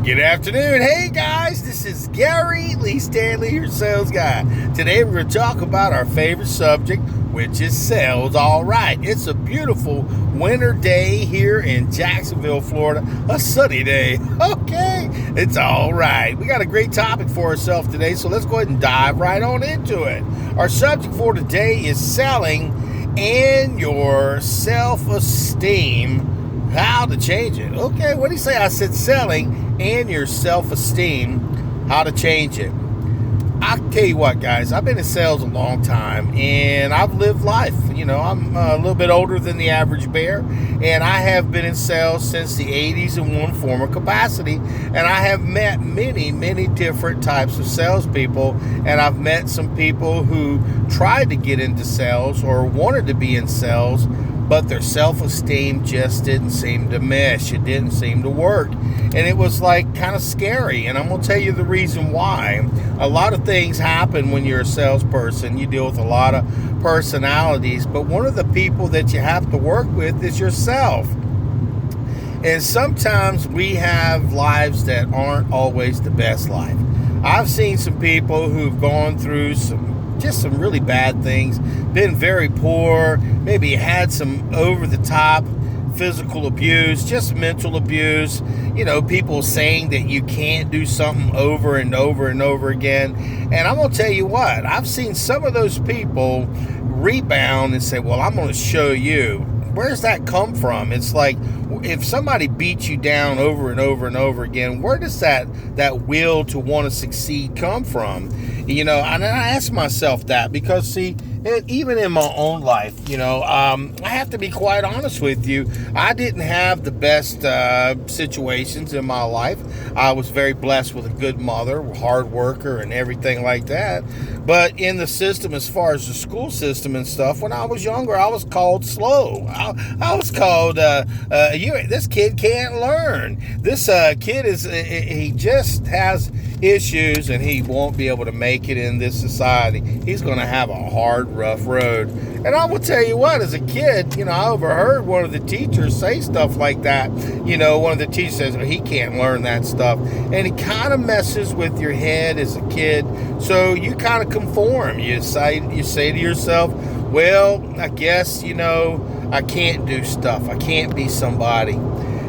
Good afternoon. Hey guys, this is Gary Lee Stanley, your sales guy. Today we're going to talk about our favorite subject, which is sales. All right, it's a beautiful winter day here in Jacksonville, Florida. A sunny day. Okay, it's all right. We got a great topic for ourselves today, so let's go ahead and dive right on into it. Our subject for today is selling and your self-esteem. How to change it. Okay, what do you say? I said selling and your self-esteem, how to change it. I'll tell you what, guys, I've been in sales a long time, and I've lived life. You know, I'm a little bit older than the average bear, and I have been in sales since the 80s in one form or capacity, and I have met many different types of salespeople, and I've met some people who tried to get into sales or wanted to be in sales, but their self-esteem just didn't seem to mesh. It didn't seem to work. And it was like kind of scary. And I'm going to tell you the reason why. A lot of things happen when you're a salesperson. You deal with a lot of personalities. But one of the people that you have to work with is yourself. And sometimes we have lives that aren't always the best life. I've seen some people who've gone through some really bad things, been very poor, maybe had some over-the-top physical abuse, just mental abuse, you know, people saying that you can't do something over and over and over again. And I'm going to tell you what, I've seen some of those people rebound and say, well, I'm going to show you. Where's that come from? It's like if somebody beats you down over and over and over again, where does that will to want to succeed come from? You know, and I ask myself that because, see, even in my own life, you know, I have to be quite honest with you. I didn't have the best situations in my life. I was very blessed with a good mother, hard worker, and everything like that. But in the system, as far as the school system and stuff, when I was younger, I was called slow. I was called, this kid can't learn. This kid he just has issues and he won't be able to make it in this society. He's going to have a hard, rough road. And I will tell you what, as a kid, you know, I overheard one of the teachers say stuff like that. You know, one of the teachers says, well, he can't learn that stuff. And it kind of messes with your head as a kid. So you kind of conform. You say to yourself, well, I guess, you know, I can't do stuff. I can't be somebody.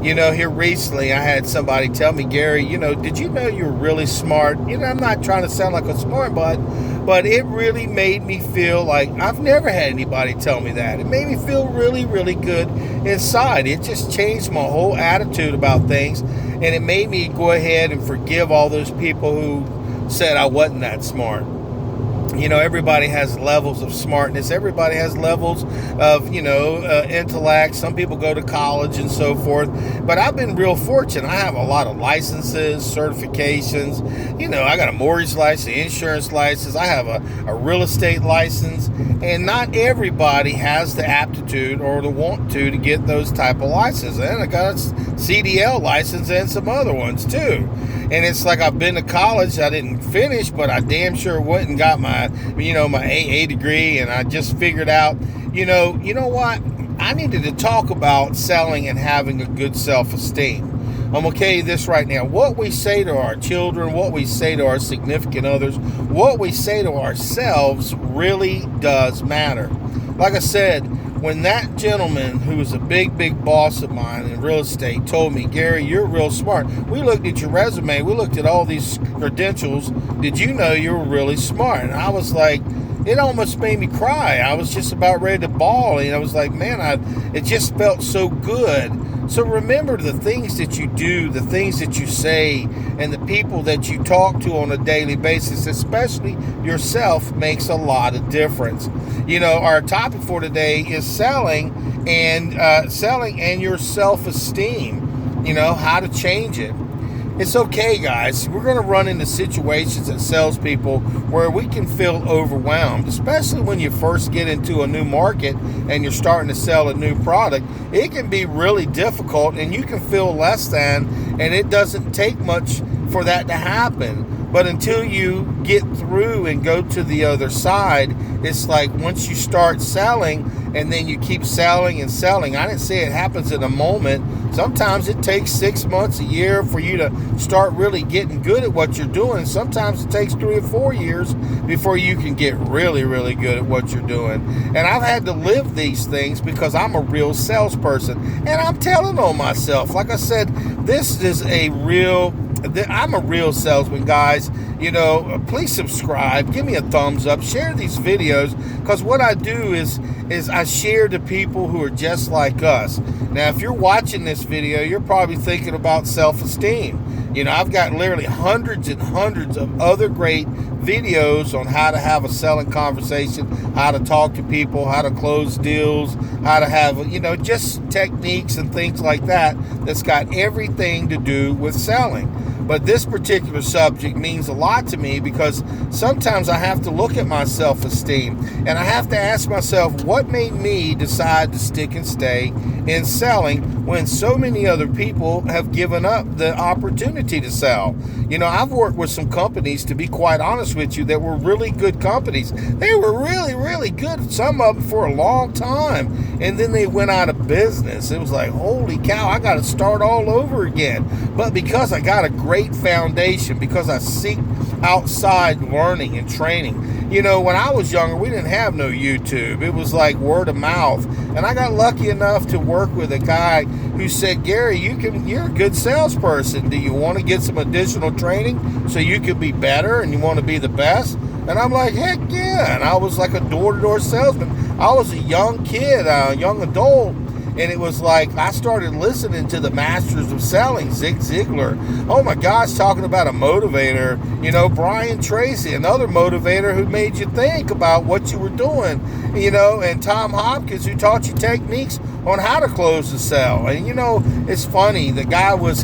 You know, here recently I had somebody tell me, Gary, you know, did you know you're really smart? You know, I'm not trying to sound like a smart butt, but it really made me feel like I've never had anybody tell me that. It made me feel really good inside. It just changed my whole attitude about things, and it made me go ahead and forgive all those people who said I wasn't that smart. You know, everybody has levels of smartness. Everybody has levels of, you know, intellect. Some people go to college and so forth. But I've been real fortunate. I have a lot of licenses, certifications. You know, I got a mortgage license, insurance license. I have a real estate license. And not everybody has the aptitude or the want to get those type of licenses. And I got a CDL license and some other ones too. And it's like I've been to college. I didn't finish, but I damn sure went and got my AA degree. And I just figured out, you know what? I needed to talk about selling and having a good self-esteem. I'm going to tell you this right now. What we say to our children, what we say to our significant others, what we say to ourselves really does matter. Like I said, when that gentleman who was a big boss of mine in real estate told me, Gary, you're real smart. We looked at your resume. We looked at all these credentials. Did you know you were really smart? And I was like, it almost made me cry. I was just about ready to bawl. And I was like, man, it just felt so good. So remember the things that you do, the things that you say, and the people that you talk to on a daily basis, especially yourself, makes a lot of difference. You know, our topic for today is selling and your self-esteem. You know, how to change it. It's okay, guys. We're going to run into situations as salespeople where we can feel overwhelmed, especially when you first get into a new market and you're starting to sell a new product. It can be really difficult and you can feel less than, and it doesn't take much for that to happen. But until you get through and go to the other side, it's like once you start selling and then you keep selling and selling. I didn't say it happens in a moment. Sometimes it takes 6 months, a year for you to start really getting good at what you're doing. Sometimes it takes 3 or 4 years before you can get really, really good at what you're doing. And I've had to live these things because I'm a real salesperson. And I'm telling on myself. Like I said, I'm a real salesman, guys. Please subscribe, give me a thumbs up, share these videos, because what I do is I share to people who are just like us. Now, if you're watching this video, you're probably thinking about self-esteem. I've got literally hundreds and hundreds of other great videos on how to have a selling conversation, how to talk to people, how to close deals, how to have, just techniques and things like that that's got everything to do with selling. But this particular subject means a lot to me because sometimes I have to look at my self-esteem and I have to ask myself, what made me decide to stick and stay in selling when so many other people have given up the opportunity to sell? I've worked with some companies, to be quite honest with you, that were really good companies. They were really, really good, some of them for a long time, and then they went out of business. It was like, holy cow, I got to start all over again. But because I got a great foundation, because I seek outside learning and training. When I was younger, we didn't have no YouTube. It was like word of mouth. And I got lucky enough to work with a guy who said, Gary, you're a good salesperson. Do you want to get some additional training so you could be better and you want to be the best? And I'm like, heck yeah. And I was like a door-to-door salesman. I was a young kid, a young adult. And it was like I started listening to the masters of selling, Zig Ziglar. Oh my gosh, talking about a motivator. Brian Tracy, another motivator who made you think about what you were doing. And Tom Hopkins, who taught you techniques on how to close the sale. And it's funny. The guy was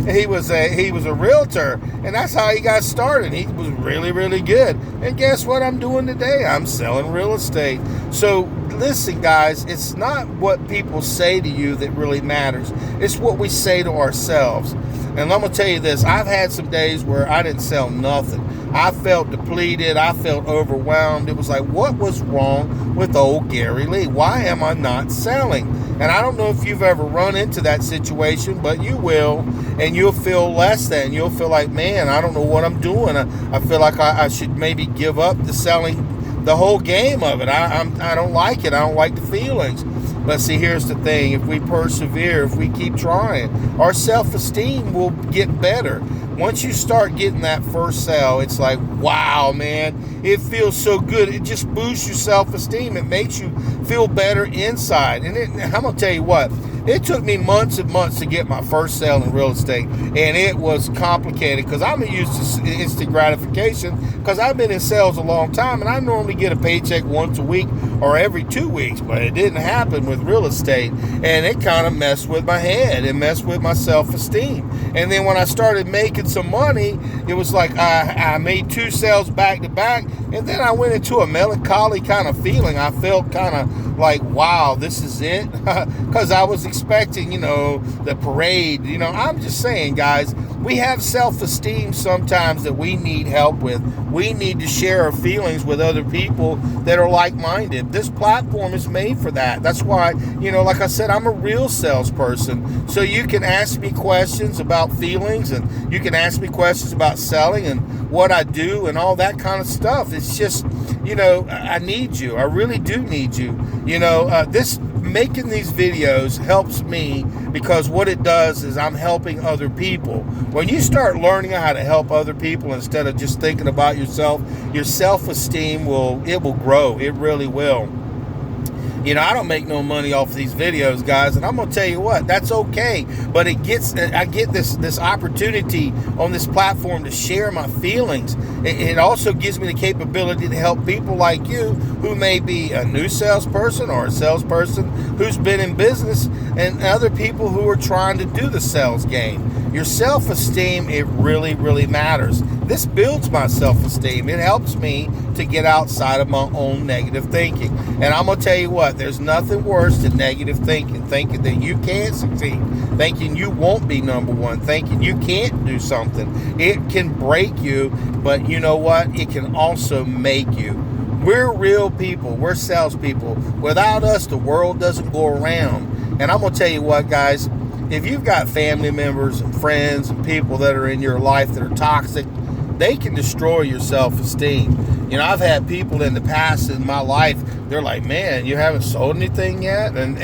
he was a realtor, and that's how he got started. He was really, really good. And guess what I'm doing today? I'm selling real estate. So listen, guys, it's not what people say to you that really matters. It's what we say to ourselves. And I'm going to tell you this. I've had some days where I didn't sell nothing. I felt depleted. I felt overwhelmed. It was like, what was wrong with old Gary Lee? Why am I not selling? And I don't know if you've ever run into that situation, but you will. And you'll feel less than. You'll feel like, man, I don't know what I'm doing. I feel like I should maybe give up the selling, the whole game of it. I don't like it. I don't like the feelings. But see, here's the thing. If we persevere, if we keep trying, our self-esteem will get better. Once you start getting that first sale, it's like, wow, man, it feels so good. It just boosts your self-esteem. It makes you feel better inside. And I'm going to tell you what, it took me months and months to get my first sale in real estate. And it was complicated because I'm used to instant gratification because I've been in sales a long time. And I normally get a paycheck once a week or every 2 weeks. But it didn't happen with real estate. And it kind of messed with my head. It messed with my self-esteem. And then when I started making some money, it was like I made 2 sales back to back. And then I went into a melancholy kind of feeling. I felt kind of like, wow, this is it. Because I was expecting, the parade. I'm just saying, guys, we have self-esteem sometimes that we need help with. We need to share our feelings with other people that are like-minded. This platform is made for that. That's why, like I said, I'm a real salesperson. So you can ask me questions about feelings, and you can ask me questions about selling and what I do and all that kind of stuff. It's just, I need you. I really do need you. Making these videos helps me because what it does is I'm helping other people. When you start learning how to help other people instead of just thinking about yourself, your self-esteem will grow. It really will. I don't make no money off of these videos, guys, and I'm going to tell you what, that's okay. But I get this opportunity on this platform to share my feelings. It also gives me the capability to help people like you who may be a new salesperson or a salesperson who's been in business, and other people who are trying to do the sales game. Your self-esteem, it really, really matters. This builds my self-esteem. It helps me to get outside of my own negative thinking. And I'm going to tell you what, there's nothing worse than negative thinking. Thinking that you can't succeed. Thinking you won't be number one. Thinking you can't do something. It can break you, but you know what? It can also make you. We're real people. We're salespeople. Without us, the world doesn't go around. And I'm going to tell you what, guys. If you've got family members and friends and people that are in your life that are toxic, they can destroy your self-esteem. You know, I've had people in the past in my life, they're like, man, you haven't sold anything yet? And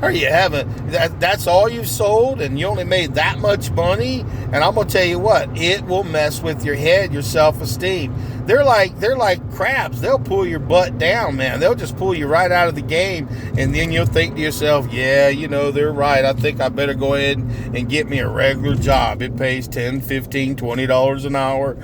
or you haven't, that's all you've sold and you only made that much money? And I'm going to tell you what, it will mess with your head, your self-esteem. They're like crabs. They'll pull your butt down, man. They'll just pull you right out of the game. And then you'll think to yourself, yeah, you know, they're right. I think I better go ahead and get me a regular job. It pays $10, $15, $20 an hour.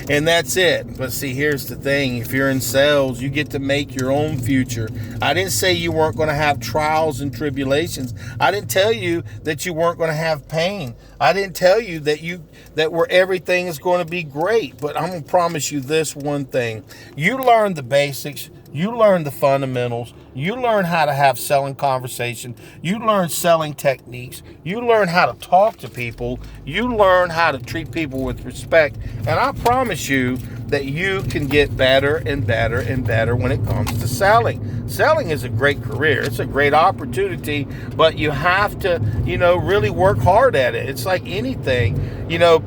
And that's it. But see, here's the thing. If you're in sales, you get to make your own future. I didn't say you weren't going to have trials and tribulations. I didn't tell you that you weren't going to have pain. I didn't tell you that where everything is going to be great. But I'm going to promise you this one thing. You learn the basics. You learn the fundamentals. You learn how to have selling conversation. You learn selling techniques. You learn how to talk to people. You learn how to treat people with respect. And I promise you that you can get better and better and better when it comes to selling. Selling is a great career. It's a great opportunity, but you have to, really work hard at it. It's like anything.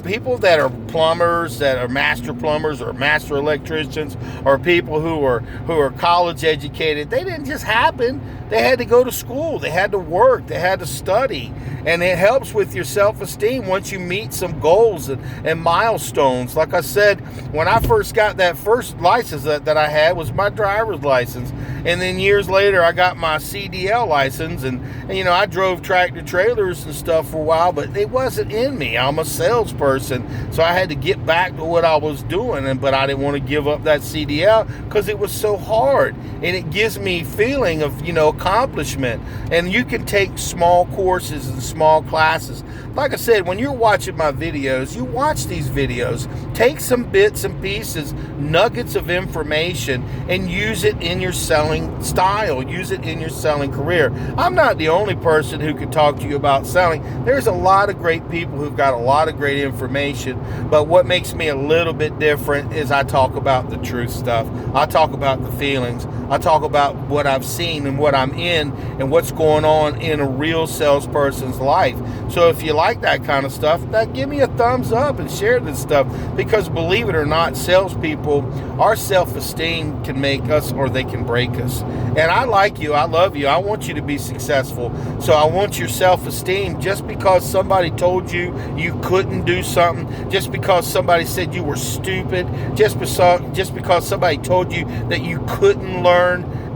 People that are plumbers, that are master plumbers or master electricians, or people who are college educated, they didn't just happen. They had to go to school. They had to work. They had to study. And it helps with your self-esteem once you meet some goals and milestones. Like I said, when I first got that first license that I had was my driver's license. And then years later, I got my CDL license. And I drove tractor trailers and stuff for a while, but it wasn't in me. I'm a salesperson. So I had to get back to what I was doing. But I didn't want to give up that CDL because it was so hard. And it gives me feeling of, accomplishment. And you can take small courses and small classes. Like I said, when you're watching my videos, you watch these videos, take some bits and pieces, nuggets of information, and use it in your selling style, use it in your selling career. I'm not the only person who can talk to you about selling. There's a lot of great people who've got a lot of great information, but what makes me a little bit different is I talk about the truth stuff. I talk about the feelings. I talk about what I've seen and what I'm in and what's going on in a real salesperson's life. So if you like that kind of stuff, give me a thumbs up and share this stuff, because believe it or not, salespeople, our self-esteem can make us or they can break us. And I like you. I love you. I want you to be successful. So I want your self-esteem. Just because somebody told you you couldn't do something, just because somebody said you were stupid, just because somebody told you that you couldn't learn,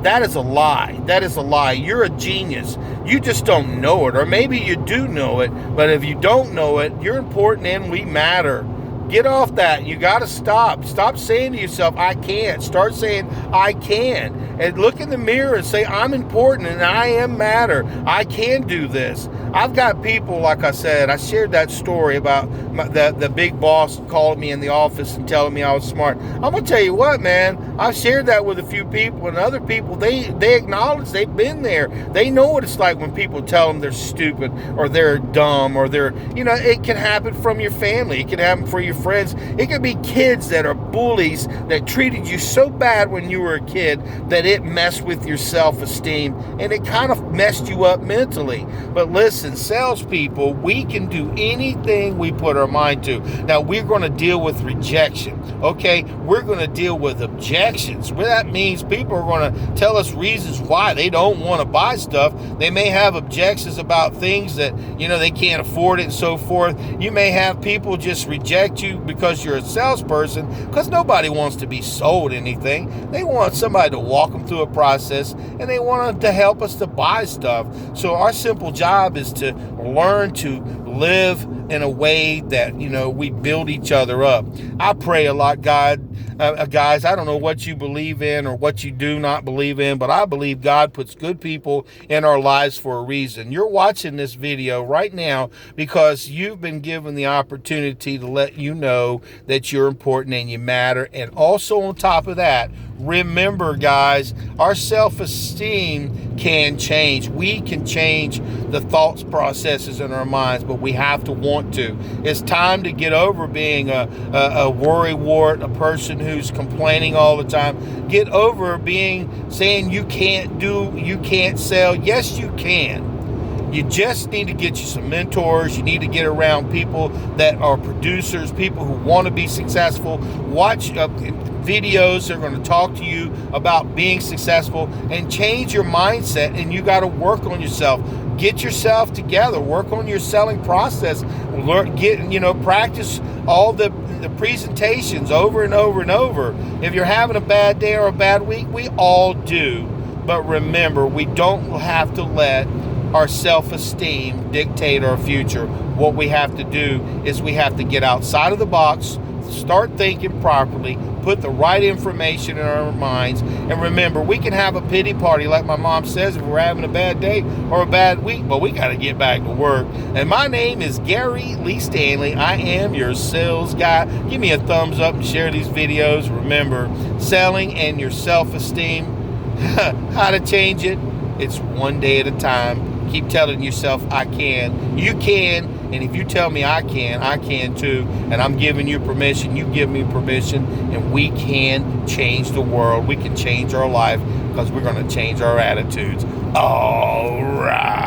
that is a lie. That is a lie. You're a genius. You just don't know it. Or maybe you do know it, but if you don't know it, you're important and we matter. Get off that. You got to stop. Stop saying to yourself, I can't. Start saying, I can. And look in the mirror and say, I'm important and I am matter. I can do this. I've got people, like I said, I shared that story about the big boss calling me in the office and telling me I was smart. I'm going to tell you what, man. I've shared that with a few people, and other people, they acknowledge they've been there. They know what it's like when people tell them they're stupid or they're dumb or they're, it can happen from your family. It can happen from your friends. It could be kids that are bullies that treated you so bad when you were a kid that it messed with your self-esteem and it kind of messed you up mentally. But listen, salespeople, we can do anything we put our mind to. Now, we're going to deal with rejection, okay? We're going to deal with objections. Well, that means people are going to tell us reasons why they don't want to buy stuff. They may have objections about things that, they can't afford it and so forth. You may have people just reject you because you're a salesperson, because nobody wants to be sold anything. They want somebody to walk them through a process, and they want them to help us to buy stuff. So our simple job is to learn to live in a way that, we build each other up. I pray a lot, God, Guys, I don't know what you believe in or what you do not believe in, but I believe God puts good people in our lives for a reason. You're watching this video right now because you've been given the opportunity to let you know that you're important and you matter. And also on top of that, remember, guys, our self-esteem can change. We can change the thoughts processes in our minds, but we have to want to. It's time to get over being a worrywart, a person who's complaining all the time. Get over saying you can't sell. Yes, you can. You just need to get you some mentors. You need to get around people that are producers, people who want to be successful. Watch videos that are going to talk to you about being successful and change your mindset. And you got to work on yourself. Get yourself together. Work on your selling process. Practice all the presentations over and over and over. If you're having a bad day or a bad week, we all do. But remember, we don't have to let our self-esteem dictate our future. What we have to do is we have to get outside of the box, start thinking properly, put the right information in our minds, and remember, we can have a pity party like my mom says if we're having a bad day or a bad week, but we got to get back to work. And my name is Gary Lee Stanley. I am your sales guy. Give me a thumbs up and share these videos. Remember, selling and your self-esteem, how to change it, it's one day at a time. Keep telling yourself, I can. You can. And if you tell me I can too. And I'm giving you permission. You give me permission. And we can change the world. We can change our life because we're going to change our attitudes. All right.